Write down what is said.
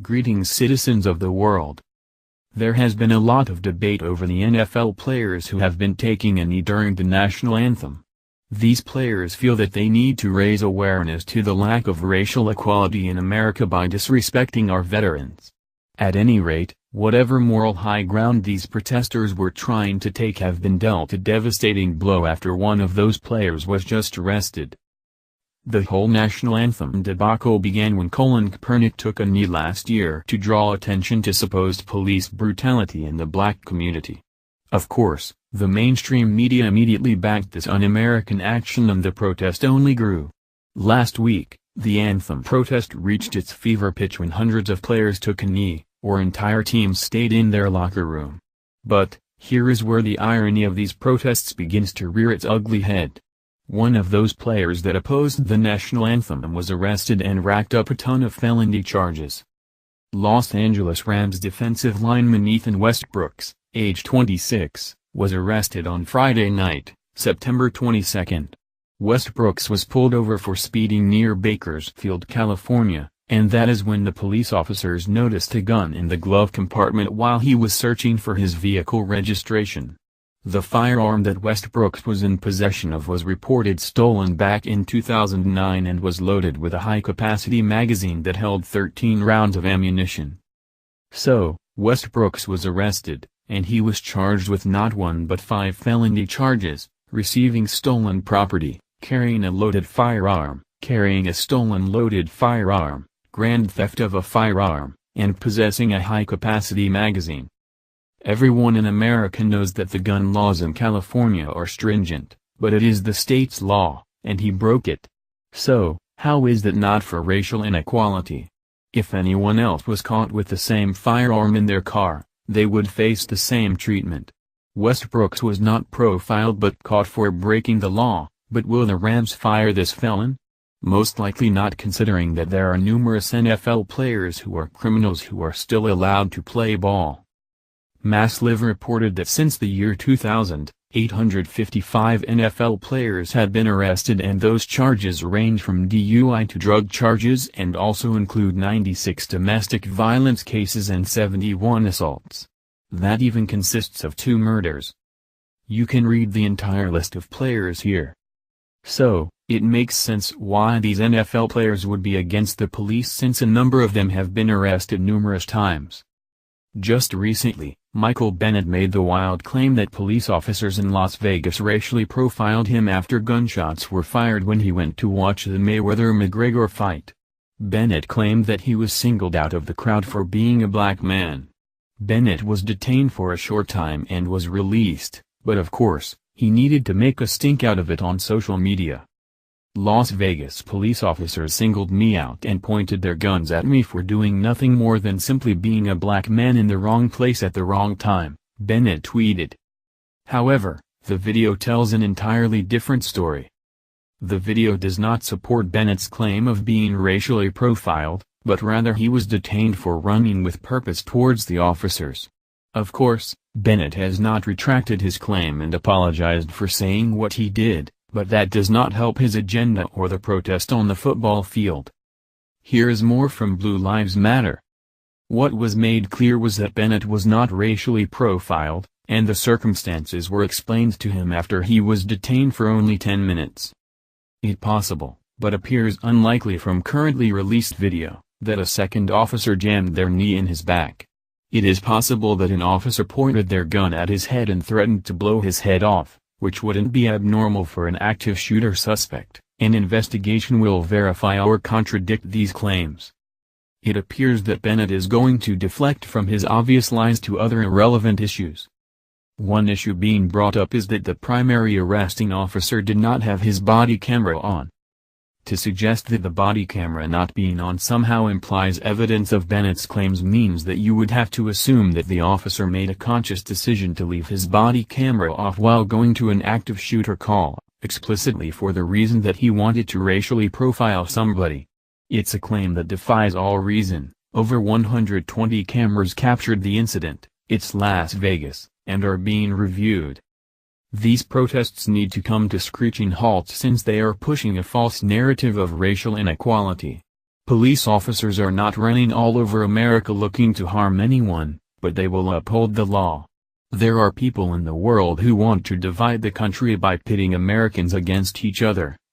Greetings, citizens of the world. There has been a lot of debate over the NFL players who have been taking a knee during the national anthem. These players feel that they need to raise awareness to the lack of racial equality in America by disrespecting our veterans. At any rate, whatever moral high ground these protesters were trying to take have been dealt a devastating blow after one of those players was just arrested. The whole national anthem debacle began when Colin Kaepernick took a knee last year to draw attention to supposed police brutality in the black community. Of course, the mainstream media immediately backed this un-American action and the protest only grew. Last week, the anthem protest reached its fever pitch when hundreds of players took a knee, or entire teams stayed in their locker room. But, here is where the irony of these protests begins to rear its ugly head. One of those players that opposed the national anthem was arrested and racked up a ton of felony charges. Los Angeles Rams defensive lineman Ethan Westbrooks, age 26, was arrested on Friday night, September 22. Westbrooks was pulled over for speeding near Bakersfield, California, and that is when the police officers noticed a gun in the glove compartment while he was searching for his vehicle registration. The firearm that Westbrooks was in possession of was reported stolen back in 2009 and was loaded with a high-capacity magazine that held 13 rounds of ammunition. So, Westbrooks was arrested, and he was charged with not one but 5 felony charges: receiving stolen property, carrying a loaded firearm, carrying a stolen loaded firearm, grand theft of a firearm, and possessing a high-capacity magazine. Everyone in America knows that the gun laws in California are stringent, but it is the state's law, and he broke it. So, how is that not for racial inequality? If anyone else was caught with the same firearm in their car, they would face the same treatment. Westbrooks was not profiled but caught for breaking the law, but will the Rams fire this felon? Most likely not, considering that there are numerous NFL players who are criminals who are still allowed to play ball. MassLive reported that since the year 2000, 855 NFL players had been arrested, and those charges range from DUI to drug charges and also include 96 domestic violence cases and 71 assaults. That even consists of 2 murders. You can read the entire list of players here. So, it makes sense why these NFL players would be against the police, since a number of them have been arrested numerous times. Just recently, Michael Bennett made the wild claim that police officers in Las Vegas racially profiled him after gunshots were fired when he went to watch the Mayweather-McGregor fight. Bennett claimed that he was singled out of the crowd for being a black man. Bennett was detained for a short time and was released, but of course, he needed to make a stink out of it on social media. Las Vegas police officers singled me out and pointed their guns at me for doing nothing more than simply being a black man in the wrong place at the wrong time, Bennett tweeted. However, the video tells an entirely different story. The video does not support Bennett's claim of being racially profiled, but rather he was detained for running with purpose towards the officers. Of course, Bennett has not retracted his claim and apologized for saying what he did, but that does not help his agenda or the protest on the football field. Here is more from Blue Lives Matter. What was made clear was that Bennett was not racially profiled, and the circumstances were explained to him after he was detained for only 10 minutes. It possible, but appears unlikely from currently released video, that a second officer jammed their knee in his back. It is possible that an officer pointed their gun at his head and threatened to blow his head off, which wouldn't be abnormal for an active shooter suspect. An investigation will verify or contradict these claims. It appears that Bennett is going to deflect from his obvious lies to other irrelevant issues. One issue being brought up is that the primary arresting officer did not have his body camera on. To suggest that the body camera not being on somehow implies evidence of Bennett's claims means that you would have to assume that the officer made a conscious decision to leave his body camera off while going to an active shooter call, explicitly for the reason that he wanted to racially profile somebody. It's a claim that defies all reason. Over 120 cameras captured the incident. It's Las Vegas, and are being reviewed. These protests need to come to screeching halts since they are pushing a false narrative of racial inequality. Police officers are not running all over America looking to harm anyone, but they will uphold the law. There are people in the world who want to divide the country by pitting Americans against each other.